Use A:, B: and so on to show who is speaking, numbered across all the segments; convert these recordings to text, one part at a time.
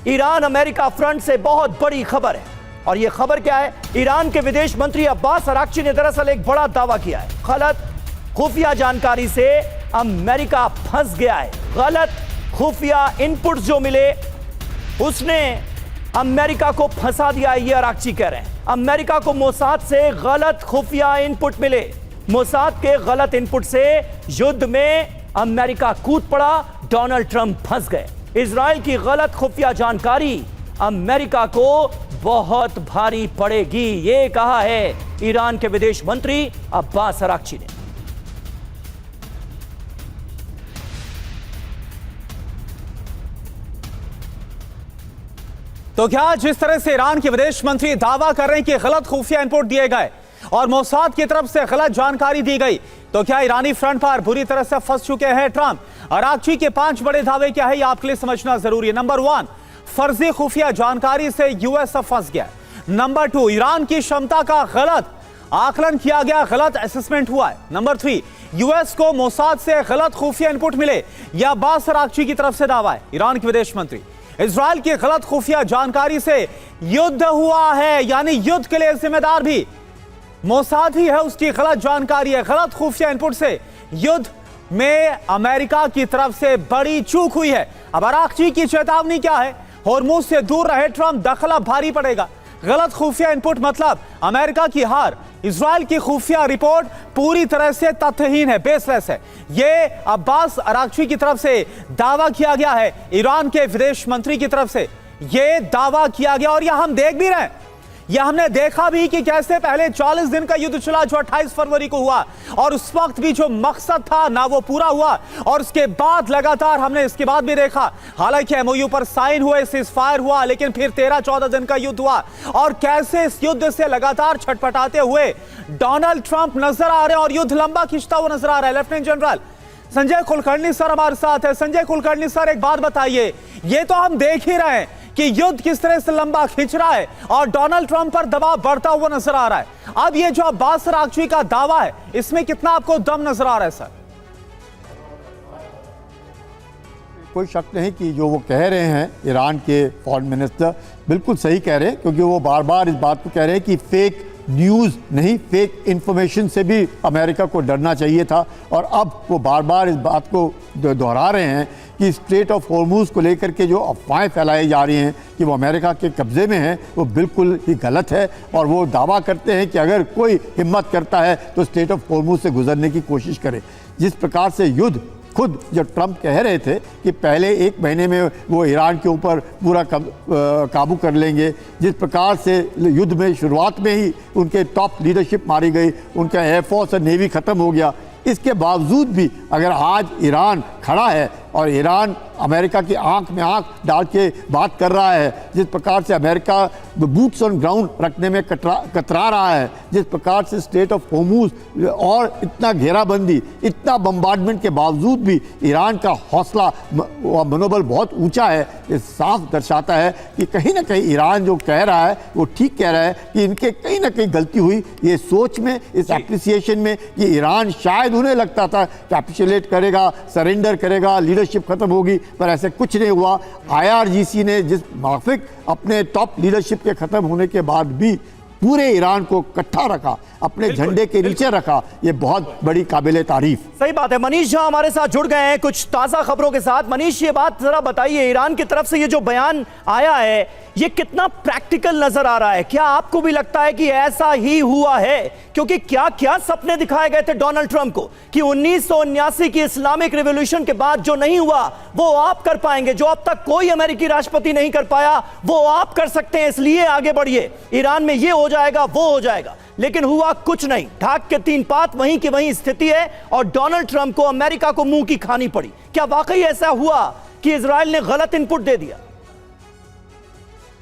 A: Iran America front से बहुत बड़ी खबर है। और यह खबर क्या है? ईरान के विदेश मंत्री अब्बास अराक्ची ने दरअसल एक बड़ा दावा किया है। गलत खुफिया जानकारी से अमेरिका फंस गया है। गलत खुफिया इनपुट जो मिले उसने अमेरिका को फंसा दिया है, ये अराक्ची कह रहे हैं। अमेरिका को मोसाद से गलत खुफिया इनपुट मिले। मोसाद के गलत इनपुट से युद्ध में अमेरिका कूद पड़ा, डोनाल्ड ट्रंप फंस गए। इजराइल की गलत खुफिया जानकारी अमेरिका को बहुत भारी पड़ेगी, ये कहा है ईरान के विदेश मंत्री अब्बास अराक्ची ने।
B: तो क्या जिस तरह से ईरान के विदेश मंत्री दावा कर रहे हैं कि गलत खुफिया इनपुट दिए गए और मोसाद की तरफ से गलत जानकारी दी गई, तो क्या ईरानी फ्रंट पर बुरी तरह से फंस चुके हैं ट्रंप? अराक्ची के 5 बड़े दावे क्या है, ये आपके लिए समझना जरूरी है। नंबर 1, फर्जी खुफिया जानकारी से यूएस अब फंस गया। नंबर 2, ईरान की क्षमता का गलत आकलन किया गया, गलत असेसमेंट हुआ है। नंबर 3, यूएस को मोसाद से गलत खुफिया इनपुट मिले, यह अब्बास अराक्ची की तरफ से दावा है ईरान के विदेश मंत्री। इजराइल की गलत खुफिया जानकारी से युद्ध हुआ है, यानी युद्ध के लिए जिम्मेदार भी मोसाद ही है, उसकी गलत जानकारी है। गलत खुफिया इनपुट से युद्ध में अमेरिका की तरफ से बड़ी चूक हुई है। अब अराक्ची की चेतावनी क्या है? होर्मुज से दूर रहे ट्रंप, दखल अब भारी पड़ेगा। गलत खुफिया इनपुट मतलब अमेरिका की हार। इजराइल की खुफिया रिपोर्ट पूरी तरह से तथ्यहीन है, बेसलेस है। यह अब्बास अराक्ची की तरफ से दावा किया गया है, ईरान के विदेश मंत्री की तरफ से यह दावा किया गया। और यह हम देख भी रहे हैं, यह हमने देखा भी कि कैसे पहले 40 दिन का युद्ध चला जो 28 फरवरी को हुआ, और उस वक्त भी जो मकसद था ना वो पूरा हुआ। और उसके बाद लगातार हमने इसके बाद भी देखा, हालांकि एमओयू पर साइन हुए, सीजफायर हुआ, लेकिन फिर 13-14 दिन का युद्ध हुआ। और कैसे इस युद्ध से लगातार छटपटाते हुए डोनाल्ड ट्रंप नजर आ रहे हैं और युद्ध लंबा खिंचता हुआ नजर आ रहा है। Lieutenant general Sanjay Kulkarni sir हमारे साथ है। संजय कुलकर्णी सर, एक बात बताइए, ये तो हम देख ही रहे हैं कि युद्ध किस तरह से लंबा खिंच रहा है और डोनाल्ड ट्रंप पर दबाव बढ़ता हुआ नजर आ रहा है। अब ये जो अब्बास अराक्ची का दावा है, इसमें कितना आपको दम नजर आ रहा है सर?
C: कोई शक नहीं कि जो वो कह रहे हैं ईरान के फॉरेन मिनिस्टर बिल्कुल सही कह रहे हैं, क्योंकि वो बार बार इस बात को कह रहे हैं कि फेक न्यूज़ नहीं, फेक इंफॉर्मेशन से भी अमेरिका को डरना चाहिए था। और अब वो बार बार इस बात को दोहरा रहे हैं कि स्ट्रेट ऑफ होर्मुज को लेकर के जो अफवाहें फैलाई जा रही हैं कि वो अमेरिका के कब्ज़े में है, वो बिल्कुल ही गलत है। और वो दावा करते हैं कि अगर कोई हिम्मत करता है तो स्ट्रेट ऑफ होर्मुज से गुजरने की कोशिश करे। जिस प्रकार से युद्ध खुद जब ट्रंप कह रहे थे कि पहले 1 महीने में वो ईरान के ऊपर पूरा काबू कर लेंगे, जिस प्रकार से युद्ध में शुरुआत में ही उनके टॉप लीडरशिप मारी गई, उनका एयरफोर्स और नेवी ख़त्म हो गया, इसके बावजूद भी अगर आज ईरान खड़ा है और ईरान अमेरिका की आंख में आंख डाल के बात कर रहा है, जिस प्रकार से अमेरिका बूट्स ऑन ग्राउंड रखने में कतरा रहा है, जिस प्रकार से स्ट्रेट ऑफ होर्मुज और इतना घेराबंदी, इतना बम्बार्डमेंट के बावजूद भी ईरान का हौसला मनोबल बहुत ऊंचा है, ये साफ दर्शाता है कि कहीं ना कहीं ईरान जो कह रहा है वो ठीक कह रहा है कि इनके कहीं ना कहीं गलती हुई ये सोच में, इस एप्रिसिएशन में कि ईरान शायद उन्हें लगता था कैपिचुलेट करेगा, सरेंडर करेगा, लीडरशिप खत्म होगी, पर ऐसे कुछ नहीं हुआ। IRGC ने जिस माफिक अपने टॉप लीडरशिप के खत्म होने के बाद भी पूरे ईरान को इकट्ठा रखा, अपने झंडे के नीचे रखा, ये बहुत बड़ी काबिले तारीफ।
A: सही बात है। मनीष झा हमारे साथ जुड़ गए हैं कुछ ताजा खबरों के साथ। मनीष, ये बात जरा बताइए, ईरान की तरफ से ये जो बयान आया है ये कितना प्रैक्टिकल नजर आ रहा है? क्या आपको भी लगता है कि ऐसा ही हुआ है? क्योंकि क्या क्या सपने दिखाए गए थे डोनाल्ड ट्रंप को कि 1979 की इस्लामिक रिवॉल्यूशन के बाद जो नहीं हुआ वो आप कर पाएंगे, जो अब तक कोई अमेरिकी राष्ट्रपति नहीं कर पाया वो आप कर सकते हैं, इसलिए आगे बढ़िए, ईरान में ये हो जाएगा वो हो जाएगा। लेकिन हुआ कुछ नहीं, ढाक के 3 पात वहीं की वहीं स्थिति है और डोनाल्ड ट्रंप को अमेरिका को मुंह की खानी पड़ी। क्या वाकई ऐसा हुआ कि इजराइल ने गलत इनपुट दे दिया?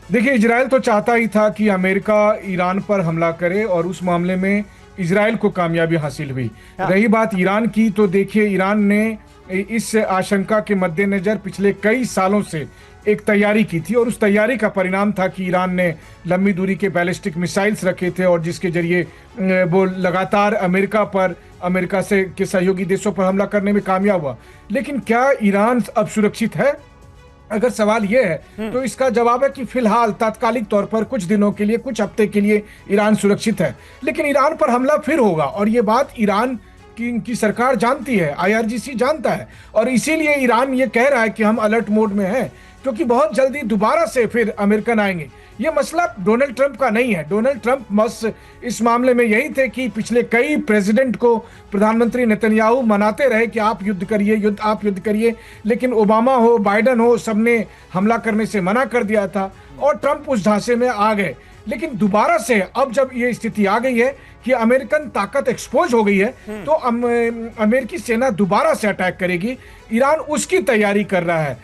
D: देखिए, इजराइल तो चाहता ही था कि अमेरिका ईरान पर हमला करे और उस मामले में इजराइल को कामयाबी हासिल हुई। रही बात ईरान की, तो देखिए ईरान ने इस आशंका के मद्देनजर पिछले कई सालों से एक तैयारी की थी और उस तैयारी का परिणाम था कि ईरान ने लंबी दूरी के बैलिस्टिक मिसाइल्स रखे थे और जिसके जरिए वो लगातार अमेरिका से के सहयोगी देशों पर हमला करने में कामयाब हुआ। लेकिन क्या ईरान अब सुरक्षित है? अगर सवाल ये है तो इसका जवाब है कि फिलहाल तात्कालिक तौर पर कुछ दिनों के लिए, कुछ हफ्ते के लिए ईरान सुरक्षित है, लेकिन ईरान पर हमला फिर होगा और ये बात ईरान की सरकार जानती है, IRGC जानता है और इसीलिए ईरान ये कह रहा है कि हम अलर्ट मोड में हैं, क्योंकि बहुत जल्दी दोबारा से फिर अमेरिकन आएंगे। ये मसला डोनाल्ड ट्रंप का नहीं है। डोनाल्ड ट्रंप बस इस मामले में यही थे कि पिछले कई प्रेसिडेंट को प्रधानमंत्री नेतन्याहू मनाते रहे कि आप युद्ध करिए, आप युद्ध करिए, लेकिन ओबामा हो, बाइडन हो, सबने हमला करने से मना कर दिया था और ट्रंप उस ढांचे में आ गए। लेकिन दोबारा से अब जब ये स्थिति आ गई है कि अमेरिकन ताकत एक्सपोज हो गई है, तो अमेरिकी सेना दोबारा से अटैक करेगी। ईरान उसकी तैयारी कर रहा है।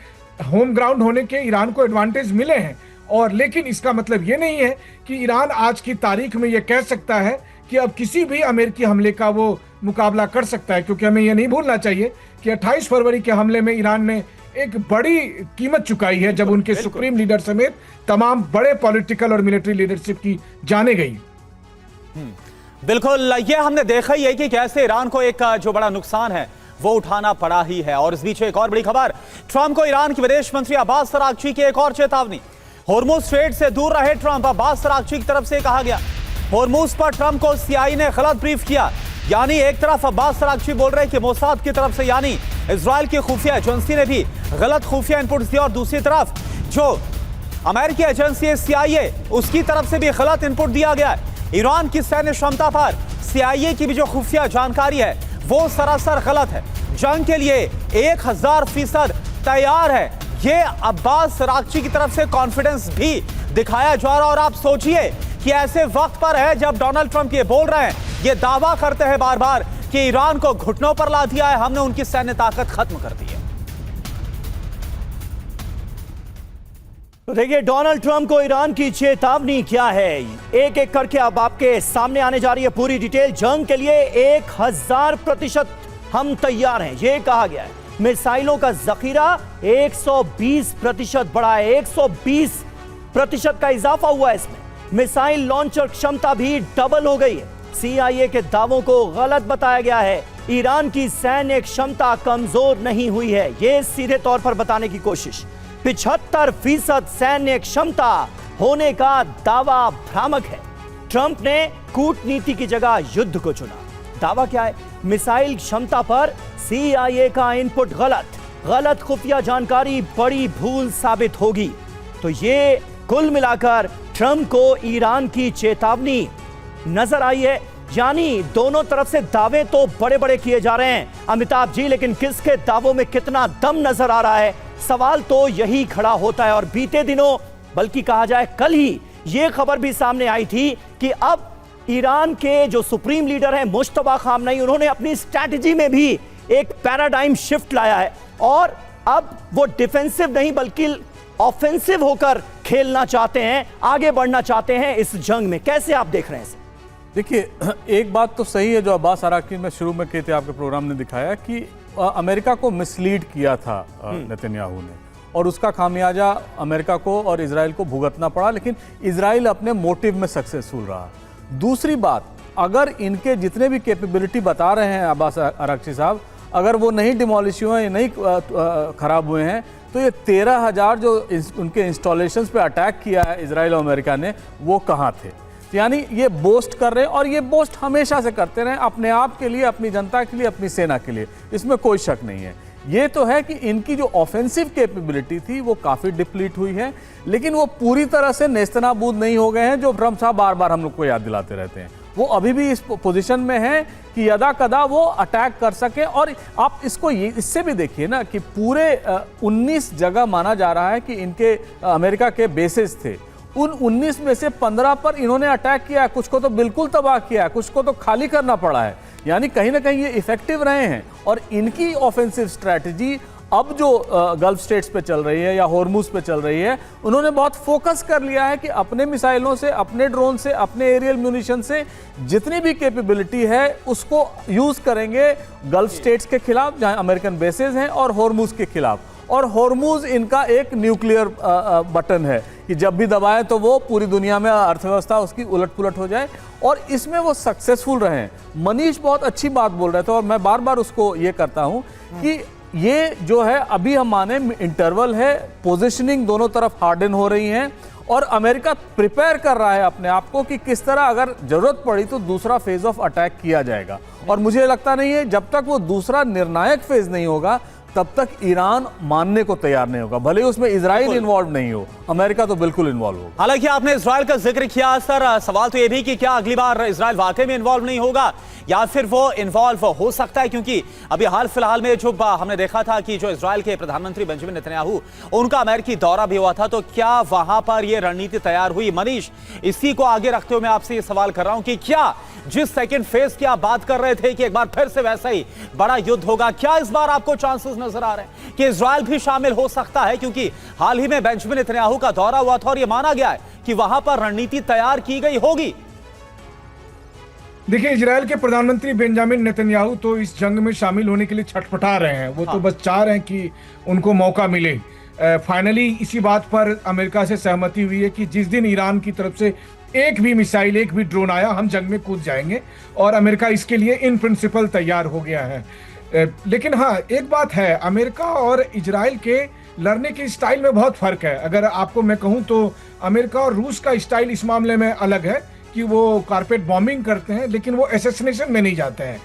D: होम ग्राउंड होने के ईरान को एडवांटेज मिले हैं, और लेकिन इसका मतलब ये नहीं है कि ईरान आज की तारीख में ये कह सकता है कि अब किसी भी अमेरिकी हमले का वो मुकाबला कर सकता है, क्योंकि हमें ये नहीं भूलना चाहिए कि 28 फरवरी के हमले में ईरान ने एक बड़ी कीमत चुकाई है, जब उनके सुप्रीम लीडर समेत तमाम बड़े पॉलिटिकल और मिलिट्री लीडरशिप की जाने गई।
B: बिल्कुल, ये हमने देखा ही है कि कैसे ईरान को एक जो बड़ा नुकसान है वो उठाना पड़ा ही है। और इस बीच एक और बड़ी खबर, ट्रंप को ईरान के विदेश मंत्री अब्बास अरागची की एक और चेतावनी। होर्मुज स्ट्रेट से दूर रहे ट्रंप, अब्बास अरागची की तरफ से कहा गया। होर्मुज पर ट्रंप को CIA ने गलत ब्रीफ किया, यानी एक तरफ अब्बास अरागची बोल रहे कि मोसाद की तरफ से यानी इजराइल की खुफिया एजेंसी ने भी गलत खुफिया इनपुट्स दिया, और दूसरी तरफ जो अमेरिकी एजेंसी है CIA, उसकी तरफ से भी गलत इनपुट दिया गया है। ईरान की सैन्य क्षमता पर CIA की भी जो खुफिया जानकारी है वो सरासर गलत है। जंग के लिए 1000% तैयार है, ये अब्बास अरागची की तरफ से कॉन्फिडेंस भी दिखाया जा रहा। और आप सोचिए कि ऐसे वक्त पर है जब डोनाल्ड ट्रंप ये बोल रहे हैं, ये दावा करते हैं बार बार कि ईरान को घुटनों पर ला दिया है, हमने उनकी सैन्य ताकत खत्म कर दी है।
A: तो देखिए डोनाल्ड ट्रंप को ईरान की चेतावनी क्या है, एक एक करके अब आपके सामने आने जा रही है पूरी डिटेल। जंग के लिए 1000% हम तैयार हैं, ये कहा गया है। मिसाइलों का जखीरा 120% बढ़ा है, 120% का इजाफा हुआ है इसमें। मिसाइल लॉन्चर क्षमता भी डबल हो गई है। CIA के दावों को गलत बताया गया है। ईरान की सैन्य क्षमता कमजोर नहीं हुई है, ये सीधे तौर पर बताने की कोशिश। 75% सैन्य क्षमता होने का दावा भ्रामक है। ट्रंप ने कूटनीति की जगह युद्ध को चुना। दावा क्या है? मिसाइल क्षमता पर CIA का इनपुट गलत खुफिया जानकारी बड़ी भूल साबित होगी। तो ये कुल मिलाकर ट्रंप को ईरान की चेतावनी नजर आई है। यानी दोनों तरफ से दावे तो बड़े बड़े किए जा रहे हैं अमिताभ जी, लेकिन किसके दावों में कितना दम नजर आ रहा है, सवाल तो यही खड़ा होता है। और बीते दिनों, बल्कि कहा जाए कल ही, यह खबर भी सामने आई थी कि अब ईरान के जो सुप्रीम लीडर हैं मुश्तबा खामनेई, उन्होंने अपनी स्ट्रैटेजी में भी एक पैराडाइम शिफ्ट लाया है और अब वो डिफेंसिव नहीं बल्कि ऑफेंसिव होकर खेलना चाहते हैं, आगे बढ़ना चाहते हैं इस जंग में। कैसे आप देख रहे हैं इसे?
E: देखिए, एक बात तो सही है जो अब्बास अरागची में शुरू में कहे थे, आपके प्रोग्राम ने दिखाया कि अमेरिका को मिसलीड किया था नेतन्याहू ने, और उसका खामियाजा अमेरिका को और इजराइल को भुगतना पड़ा, लेकिन इजराइल अपने मोटिव में सक्सेसफुल रहा। दूसरी बात, अगर इनके जितने भी कैपेबिलिटी बता रहे हैं अब्बास अरागची साहब, अगर वो नहीं डिमोलिश हुए हैं, नहीं खराब हुए हैं, तो ये 13,000 जो उनके इंस्टॉलेशंस पे अटैक किया है इजराइल और अमेरिका ने, वो कहाँ थे? यानी ये बोस्ट कर रहे हैं, और ये बोस्ट हमेशा से करते रहे, अपने आप के लिए, अपनी जनता के लिए, अपनी सेना के लिए, इसमें कोई शक नहीं है। ये तो है कि इनकी जो ऑफेंसिव कैपेबिलिटी थी वो काफ़ी डिप्लीट हुई है, लेकिन वो पूरी तरह से नेस्तनाबूद नहीं हो गए हैं, जो ट्रंप साहब बार बार हम लोग को याद दिलाते रहते हैं। वो अभी भी इस पोजीशन में है कि यदा कदा वो अटैक कर सके। और आप इसको इससे भी देखिए ना कि पूरे 19 जगह माना जा रहा है कि इनके अमेरिका के बेसेस थे, उन 19 में से 15 पर इन्होंने अटैक किया है, कुछ को तो बिल्कुल तबाह किया है, कुछ को तो खाली करना पड़ा है। यानी कहीं ना कहीं ये इफेक्टिव रहे हैं। और इनकी ऑफेंसिव स्ट्रैटेजी अब जो गल्फ स्टेट्स पे चल रही है या होर्मुज पे चल रही है, उन्होंने बहुत फोकस कर लिया है कि अपने मिसाइलों से, अपने ड्रोन से, अपने एरियल म्यूनिशन से जितनी भी कैपेबिलिटी है उसको यूज करेंगे गल्फ स्टेट्स के खिलाफ जहां अमेरिकन बेसेस हैं, और होर्मुज के खिलाफ। और होर्मुज इनका एक न्यूक्लियर बटन है कि जब भी दबाएं तो वो पूरी दुनिया में अर्थव्यवस्था उसकी उलट पुलट हो जाए, और इसमें वो सक्सेसफुल रहे हैं। मनीष बहुत अच्छी बात बोल रहे थे, और मैं बार बार उसको ये करता हूं कि ये जो है अभी हम माने इंटरवल है, पोजीशनिंग दोनों तरफ हार्डन हो रही हैं और अमेरिका प्रिपेयर कर रहा है अपने आप को कि किस तरह अगर जरूरत पड़ी तो दूसरा फेज ऑफ अटैक किया जाएगा। और मुझे लगता नहीं है जब तक वो दूसरा निर्णायक फेज नहीं होगा तब तक ईरान मानने को तैयार नहीं होगा, भले ही उसमें इजराइल इन्वॉल्व नहीं हो, अमेरिका तो बिल्कुल इन्वॉल्व होगा।
B: हालांकि आपने इजराइल का जिक्र किया सर, सवाल तो यह भी कि क्या अगली बार इजराइल वाकई में इन्वॉल्व नहीं होगा या फिर वो इन्वॉल्व हो सकता है, क्योंकि अभी हाल फिलहाल में जो हमने देखा था कि जो इजराइल के प्रधानमंत्री बेंजामिन नेतन्याहू उनका अमेरिकी दौरा भी हुआ था, तो क्या वहां पर यह रणनीति तैयार हुई? मनीष, इसी को आगे रखते हुए मैं आपसे ये सवाल कर रहा हूं कि क्या जिस सेकंड फेज की आप बात कर रहे थे कि एक बार फिर से वैसा ही बड़ा युद्ध होगा, क्या इस बार आपको चांसेस नजर आ रहे हैं कि इजराइल भी शामिल हो सकता है? क्योंकि हाल ही में बेंजामिन नेतन्याहू का दौरा हुआ था और यह माना गया है कि वहां पर रणनीति तैयार की गई होगी।
D: देखिए, इजराइल के प्रधानमंत्री बेंजामिन नेतन्याहू तो इस जंग में शामिल होने के लिए छटपटा रहे हैं। वो तो बस चाह रहे हैं कि उनको मौका मिले। फाइनली इसी बात पर अमेरिका से सहमति हुई है कि जिस दिन ईरान की तरफ से एक भी मिसाइल, एक भी ड्रोन आया, हम जंग में कूद जाएंगे, और अमेरिका इसके लिए इन प्रिंसिपल तैयार हो गया है। लेकिन हाँ, एक बात है, अमेरिका और इजराइल के लड़ने के स्टाइल में बहुत फर्क है। अगर आपको मैं कहूँ तो अमेरिका और रूस का स्टाइल इस मामले में अलग है कि वो कारपेट बॉम्बिंग करते हैं, लेकिन वो असैसिनेशन में नहीं जाते हैं।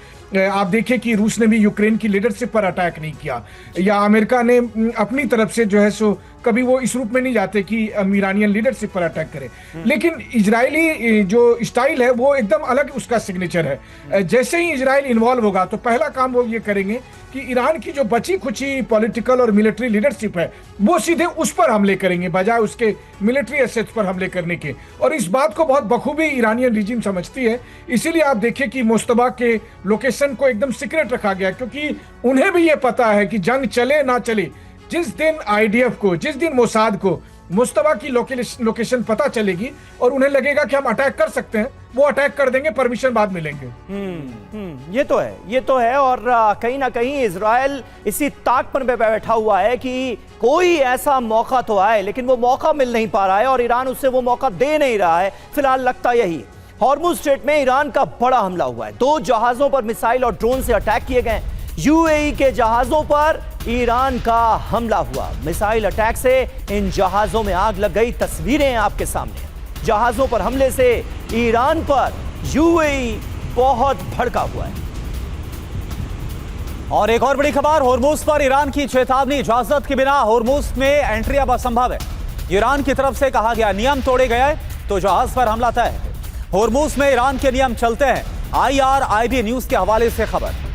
D: आप देखिए कि रूस ने भी यूक्रेन की लीडरशिप पर अटैक नहीं किया, या अमेरिका ने अपनी तरफ से जो है सो कभी वो इस रूप में नहीं जाते कि ईरानियन लीडरशिप पर अटैक करे। लेकिन इजरायली जो स्टाइल है वो एकदम अलग उसका सिग्नेचर है। जैसे ही इजराइल इन्वॉल्व होगा तो पहला काम वो ये करेंगे कि ईरान की जो बची खुची पॉलिटिकल और मिलिट्री लीडरशिप है वो सीधे उस पर हमले करेंगे बजाय उसके मिलिट्री एसेट्स पर हमले करने के। और इस बात को बहुत बखूबी ईरानियन रिजीम समझती है, इसीलिए आप देखिए कि मुश्तबा के लोकेशन को एकदम सीक्रेट रखा गया, क्योंकि उन्हें भी ये पता है कि जंग चले ना चले, जिस दिन आईडीएफ को, जिस दिन मोसाद को मुश्तबा की लोकेशन पता चलेगी और उन्हें लगेगा कि हम अटैक कर सकते हैं, वो अटैक कर देंगे, परमिशन बाद मिलेंगे।
A: ये तो है और कहीं ना कहीं इजराइल इसी ताक पर बैठा हुआ है कि कोई ऐसा मौका तो आए, लेकिन वो मौका मिल नहीं पा रहा है और ईरान उससे वो मौका दे नहीं रहा है। फिलहाल लगता यही। हॉर्मुज स्ट्रेट में ईरान का बड़ा हमला हुआ है, 2 जहाजों पर मिसाइल और ड्रोन से अटैक किए गए। यूएई के जहाजों पर ईरान का हमला हुआ, मिसाइल अटैक से इन जहाजों में आग लग गई। तस्वीरें आपके सामने, जहाजों पर हमले से ईरान पर यूएई बहुत भड़का हुआ है।
B: और एक और बड़ी खबर, होर्मुज पर ईरान की चेतावनी, इजाजत के बिना होर्मुज में एंट्री अब असंभव है। ईरान की तरफ से कहा गया नियम तोड़े गए तो जहाज पर हमला तय है। होर्मुज में ईरान के नियम चलते हैं, IRIB न्यूज के हवाले से खबर।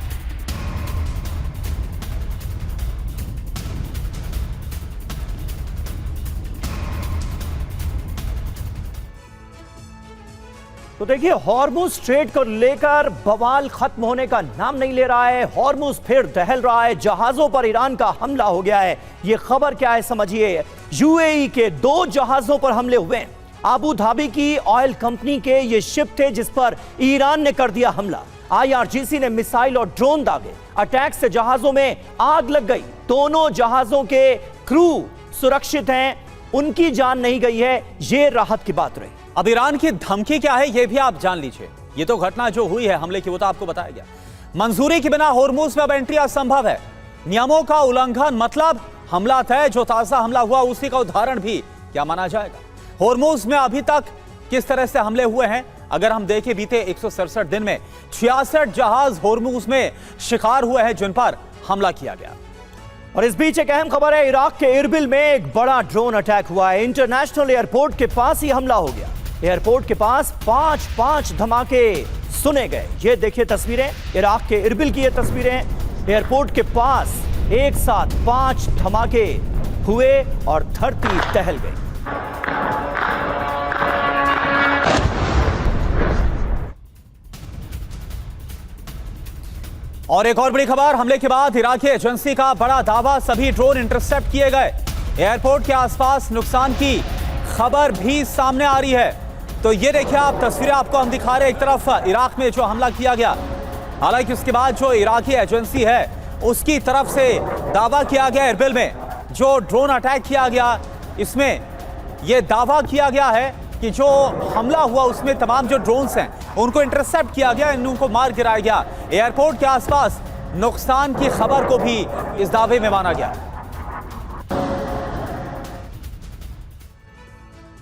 A: तो देखिए, हॉर्मुज स्ट्रेट को लेकर बवाल खत्म होने का नाम नहीं ले रहा है। हॉर्मुज फिर दहल रहा है, जहाजों पर ईरान का हमला हो गया है। ये खबर क्या है समझिए। यूएई के 2 जहाजों पर हमले हुए हैं। अबू धाबी की ऑयल कंपनी के ये शिप थे जिस पर ईरान ने कर दिया हमला। IRGC ने मिसाइल और ड्रोन दागे, अटैक से जहाजों में आग लग गई। दोनों जहाजों के क्रू सुरक्षित हैं, उनकी जान नहीं गई है, ये राहत की बात रही।
B: अब ईरान की धमकी क्या है ये भी आप जान लीजिए। ये तो घटना जो हुई है हमले की वो तो आपको बताया गया। मंजूरी के बिना होर्मुज में अब एंट्री असंभव है। नियमों का उल्लंघन मतलब हमला तय। जो ताजा हमला हुआ उसी का उदाहरण भी क्या माना जाएगा। होर्मुज में अभी तक किस तरह से हमले हुए हैं अगर हम देखें, बीते 167 दिन में 66 जहाज होर्मुज में शिकार हुए हैं जिन पर हमला किया गया।
A: और इस बीच एक अहम खबर है, इराक के इरबिल में एक बड़ा ड्रोन अटैक हुआ है। इंटरनेशनल एयरपोर्ट के पास ही हमला हो गया। एयरपोर्ट के पास 5 धमाके सुने गए। ये देखिए तस्वीरें, इराक के इरबिल की ये तस्वीरें। एयरपोर्ट के पास एक साथ 5 धमाके हुए और धरती दहल गई।
B: और एक और बड़ी खबर, हमले के बाद इराकी एजेंसी का बड़ा दावा, सभी ड्रोन इंटरसेप्ट किए गए। एयरपोर्ट के आसपास नुकसान की खबर भी सामने आ रही है। तो ये देखिए आप तस्वीरें आपको हम दिखा रहे हैं। एक तरफ इराक में जो हमला किया गया, हालांकि उसके बाद जो इराकी एजेंसी है उसकी तरफ से दावा किया गया इरबिल में जो ड्रोन अटैक किया गया, इसमें यह दावा किया गया है कि जो हमला हुआ उसमें तमाम जो ड्रोन्स हैं उनको इंटरसेप्ट किया गया, उनको मार गिराया गया। एयरपोर्ट के आसपास नुकसान की खबर को भी इस दावे में माना गया।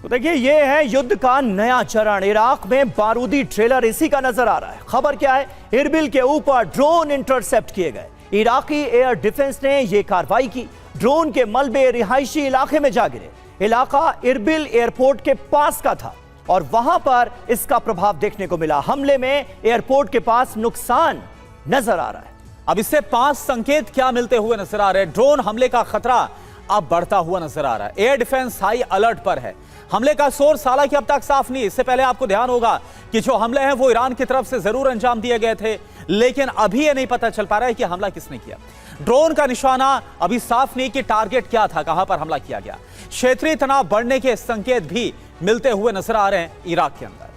A: तो देखिए, ये है युद्ध का नया चरण। इराक में बारूदी ट्रेलर इसी का नजर आ रहा है। खबर क्या है? इरबिल के ऊपर ड्रोन इंटरसेप्ट किए गए। इराकी एयर डिफेंस ने यह कार्रवाई की। ड्रोन के मलबे रिहायशी इलाके में जा गिरे। इलाका इरबिल एयरपोर्ट के पास का था और वहां पर इसका प्रभाव देखने को मिला। हमले में एयरपोर्ट के पास नुकसान नजर आ रहा है।
B: अब इससे 5 संकेत क्या मिलते हुए नजर आ रहे हैं? ड्रोन हमले का खतरा अब बढ़ता हुआ नजर आ रहा है। एयर डिफेंस हाई अलर्ट पर है। हमले का सोर्स हालांकि अब तक साफ नहीं। इससे पहले आपको ध्यान होगा कि जो हमले हैं वो ईरान की तरफ से जरूर अंजाम दिए गए थे, लेकिन अभी यह नहीं पता चल पा रहा है कि हमला किसने किया। ड्रोन का निशाना अभी साफ नहीं कि टारगेट क्या था, कहां पर हमला किया गया। क्षेत्रीय तनाव बढ़ने के संकेत भी मिलते हुए नजर आ रहे हैं इराक के अंदर।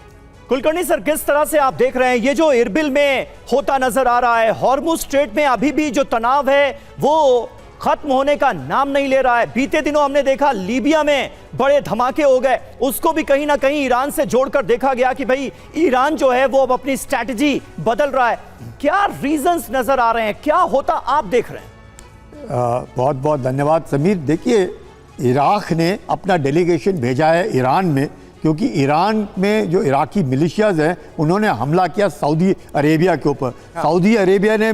A: कुलकर्णी सर, किस तरह से आप देख रहे हैं ये जो इरबिल में होता नजर आ रहा है? हॉर्मुज स्ट्रेट में अभी भी जो तनाव है वो खत्म होने का नाम नहीं ले रहा है। बीते दिनों हमने देखा लीबिया में बड़े धमाके हो गए, उसको भी कहीं ना कहीं ईरान से जोड़कर देखा गया कि भाई ईरान जो है वो अब अपनी स्ट्रैटेजी बदल रहा है। क्या रीजंस नजर आ रहे हैं? क्या होता आप देख रहे हैं?
C: बहुत बहुत धन्यवाद समीर। देखिए, इराक ने अपना डेलीगेशन भेजा है ईरान में, क्योंकि ईरान में जो इराकी मिलिशियाज हैं उन्होंने हमला किया सऊदी अरेबिया के ऊपर। सऊदी अरेबिया ने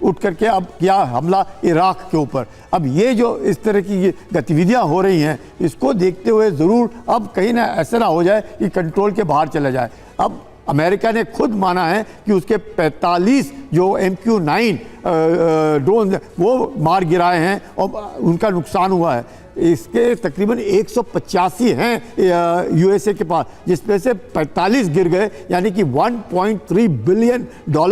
C: उठ करके अब किया हमला इराक के ऊपर। अब ये जो इस तरह की ये गतिविधियां हो रही हैं, इसको देखते हुए ज़रूर अब कहीं ना ऐसा ना हो जाए कि कंट्रोल के बाहर चला जाए। अब अमेरिका ने खुद माना है कि उसके 45 जो MQ-9 ड्रोन वो मार गिराए हैं और उनका नुकसान हुआ है। इसके तकरीबन 185 हैं यूएसए के पास, जिसमें से 45 गिर गए, यानी कि $1.3 बिलियन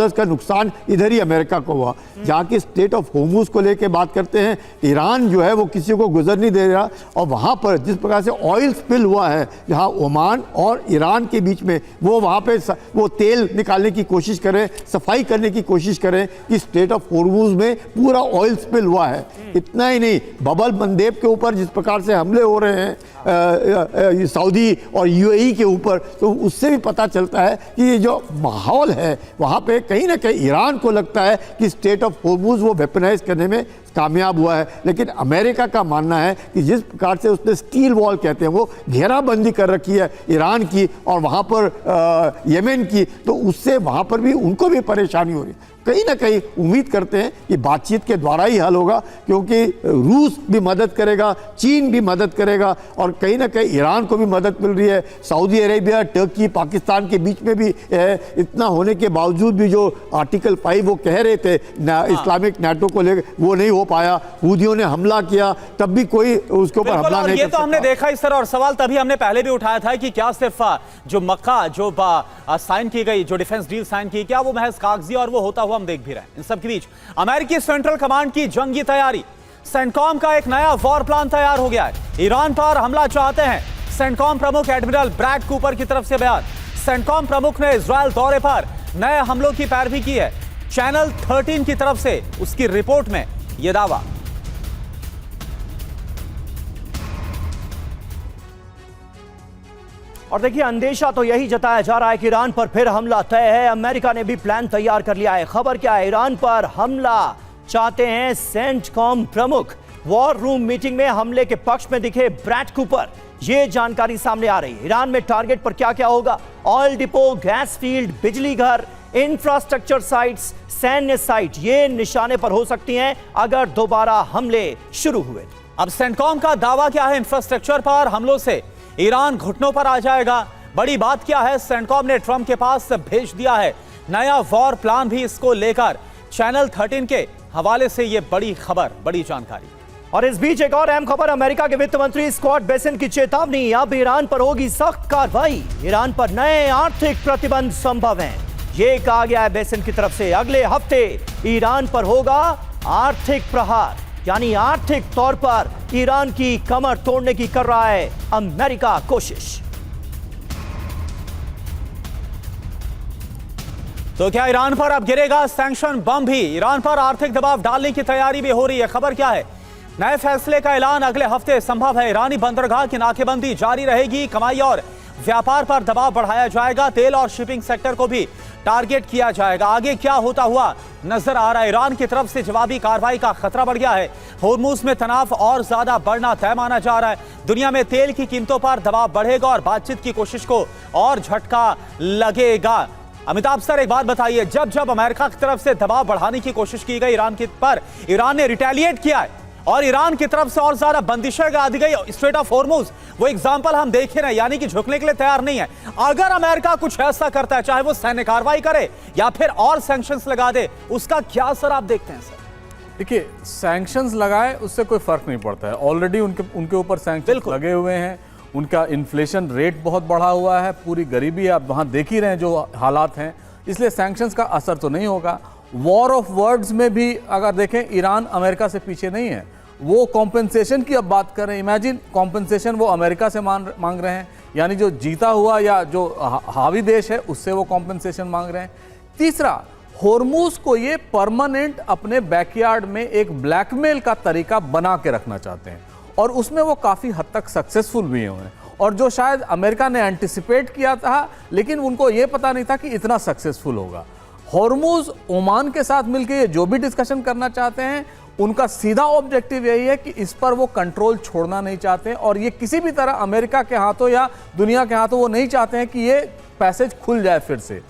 C: का नुकसान इधर ही अमेरिका को हुआ। जहाँ की स्टेट ऑफ होर्मुज को लेकर बात करते हैं, ईरान जो है वो किसी को गुजर नहीं दे रहा, और वहाँ पर जिस प्रकार से ऑयल स्पिल हुआ है, जहाँ ओमान और ईरान के बीच में, वो वहाँ पे वो तेल निकालने की कोशिश करें, सफाई करने की कोशिश करें कि स्टेट ऑफ होर्मुज में पूरा ऑयल स्पिल हुआ है। इतना ही नहीं, बबल मंदेब के ऊपर जिस प्रकार से हमले हो रहे हैं सऊदी और यूएई के ऊपर, तो उससे भी पता चलता है कि ये जो माहौल है वहाँ पे कहीं ना कहीं ईरान को लगता है कि स्टेट ऑफ होर्मुज वो वेपनाइज करने में कामयाब हुआ है। लेकिन अमेरिका का मानना है कि जिस प्रकार से उसने स्टील वॉल कहते हैं वो घेराबंदी कर रखी है ईरान की और वहाँ पर यमन की, तो उससे वहाँ पर भी उनको भी परेशानी हो रही है। कहीं ना कहीं उम्मीद करते हैं कि बातचीत के द्वारा ही हल होगा, क्योंकि रूस भी मदद करेगा, चीन भी मदद करेगा और कहीं ना कहीं ईरान को भी मदद मिल रही है। सऊदी अरेबिया, टर्की, पाकिस्तान के बीच में भी इतना होने के बावजूद भी जो आर्टिकल 5 वो कह रहे थे इस्लामिक नेटो को लेकर, वो नहीं हो पाया। हूथियों ने हमला किया, तब भी कोई उसके ऊपर हमला नहीं
B: ये तो हमने देखा इस तरह, और सवाल तभी हमने पहले भी उठाया था कि क्या सिर्फ जो मक्का जो साइन की गई, जो डिफेंस डील साइन की, क्या वो महज कागजी, और वो होता हुआ हम देख भी रहे हैं। इन सब के बीच अमेरिकी सेंट्रल कमांड की जंगी तैयारी, सेंटकॉम का एक नया वॉर प्लान तैयार हो गया है। ईरान पर हमला चाहते हैं। सेंटकॉम प्रमुख एडमिरल ब्रैड कूपर की तरफ से बयान। सेंटकॉम प्रमुख ने इजरायल दौरे पर नए हमलों की पैरवी की है। चैनल 13 की तरफ से उसकी रिपोर्ट में यह दावा।
A: और देखिए, अंदेशा तो यही जताया जा रहा है कि ईरान पर फिर हमला तय है। अमेरिका ने भी प्लान तैयार कर लिया है। खबर क्या है? ईरान पर हमला चाहते हैं सेंटकॉम प्रमुख। वॉर रूम मीटिंग में हमले के पक्ष में दिखे ब्रैड कूपर। ये जानकारी सामने आ रही है। ईरान में टारगेट पर क्या क्या होगा? ऑयल डिपो, गैस फील्ड, बिजली घर, इंफ्रास्ट्रक्चर साइट्स, सैन्य साइट, ये निशाने पर हो सकती हैं अगर दोबारा हमले शुरू हुए।
B: अब सेंटकॉम का दावा क्या है? इंफ्रास्ट्रक्चर पर हमलों से ईरान घुटनों पर आ जाएगा। बड़ी बात क्या है? सेंटकॉम ने ट्रंप के पास भेज दिया है नया वॉर प्लान भी इसको लेकर। चैनल 13 के हवाले से यह बड़ी खबर, बड़ी जानकारी।
A: और इस बीच एक और अहम खबर, अमेरिका के वित्त मंत्री स्कॉट बेसेंट की चेतावनी, अब ईरान पर होगी सख्त कार्रवाई। ईरान पर नए आर्थिक प्रतिबंध संभव हैं, यह कहा गया है बेसेंट की तरफ से। अगले हफ्ते ईरान पर होगा आर्थिक प्रहार, यानी आर्थिक तौर पर ईरान की कमर तोड़ने की कर रहा है अमेरिका कोशिश।
B: तो क्या ईरान पर अब गिरेगा सैंक्शन बम भी? ईरान पर आर्थिक दबाव डालने की तैयारी भी हो रही है। खबर क्या है? नए फैसले का ऐलान अगले हफ्ते संभव है। ईरानी बंदरगाह की नाकेबंदी जारी रहेगी। कमाई और व्यापार पर दबाव बढ़ाया जाएगा। तेल और शिपिंग सेक्टर को भी टारगेट किया जाएगा। आगे क्या होता हुआ नजर आ रहा है? ईरान की तरफ से जवाबी कार्रवाई का खतरा बढ़ गया है। होर्मुज में तनाव और ज्यादा बढ़ना तय माना जा रहा है। दुनिया में तेल की कीमतों पर दबाव बढ़ेगा और बातचीत की कोशिश को और झटका लगेगा। अमिताभ सर, एक बात बताइए, जब जब अमेरिका की तरफ से दबाव बढ़ाने की कोशिश की गई ईरान के पर, ईरान ने रिटेलिएट किया है और ईरान की तरफ से और ज्यादा बंदिशें लगा दी गई। स्ट्रेट ऑफ होर्मुज वो एग्जांपल हम देख रहे हैं, यानी कि झुकने के लिए तैयार नहीं है। अगर अमेरिका कुछ ऐसा करता है, चाहे वो सैन्य कार्रवाई करे या फिर और सैंक्शंस लगा दे, उसका क्या असर आप देखते हैं सर?
E: देखिए, सैंक्शंस लगाए उससे कोई फर्क नहीं पड़ता है। ऑलरेडी उनके ऊपर सैंक्शंस लगे हुए हैं। उनका इन्फ्लेशन रेट बहुत बढ़ा हुआ है, पूरी गरीबी आप वहाँ देख ही रहे हैं जो हालात हैं, इसलिए सैंक्शंस का असर तो नहीं होगा। वॉर ऑफ वर्ड्स में भी अगर देखें, ईरान अमेरिका से पीछे नहीं है। वो कॉम्पेंसेशन की अब बात कर रहे हैं। इमेजिन, कॉम्पेंसेशन वो अमेरिका से मांग रहे हैं, यानी जो जीता हुआ या जो हावी देश है उससे वो कॉम्पेंसेशन मांग रहे हैं। तीसरा, होर्मुज को ये परमानेंट अपने बैकयार्ड में एक ब्लैकमेल का तरीका बना के रखना चाहते हैं और उसमें वो काफ़ी हद तक सक्सेसफुल भी हुए हैं, और जो शायद अमेरिका ने एंटिसिपेट किया था, लेकिन उनको ये पता नहीं था कि इतना सक्सेसफुल होगा। होर्मुज ओमान के साथ मिलकर ये जो भी डिस्कशन करना चाहते हैं, उनका सीधा ऑब्जेक्टिव यही है कि इस पर वो कंट्रोल छोड़ना नहीं चाहते, और ये किसी भी तरह अमेरिका के हाथों या दुनिया के हाथों वो नहीं चाहते हैं कि ये पैसेज खुल जाए फिर से।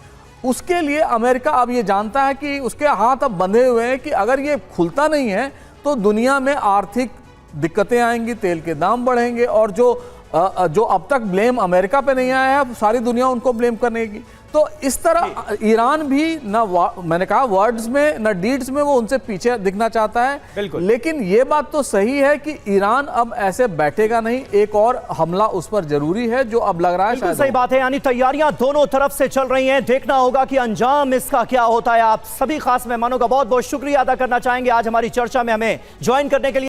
E: उसके लिए अमेरिका अब ये जानता है कि उसके हाथ अब बंधे हुए हैं कि अगर ये खुलता नहीं है तो दुनिया में आर्थिक दिक्कतें आएंगी, तेल के दाम बढ़ेंगे, और जो अब तक ब्लेम अमेरिका पे नहीं आया है, सारी दुनिया उनको ब्लेम करेगी। तो इस तरह ईरान भी मैंने कहा वर्ड्स में न डीड्स में वो उनसे पीछे दिखना चाहता है।
B: बिल्कुल।
E: लेकिन ये बात तो सही है कि ईरान अब ऐसे बैठेगा नहीं, एक और हमला उस पर जरूरी है, जो अब लग रहा है
A: बिल्कुल सही बात है। यानी तैयारियां दोनों तरफ से चल रही हैं, देखना होगा कि अंजाम इसका क्या होता है। आप सभी खास मेहमानों का बहुत बहुत शुक्रिया अदा करना चाहेंगे आज हमारी चर्चा में हमें ज्वाइन करने के लिए।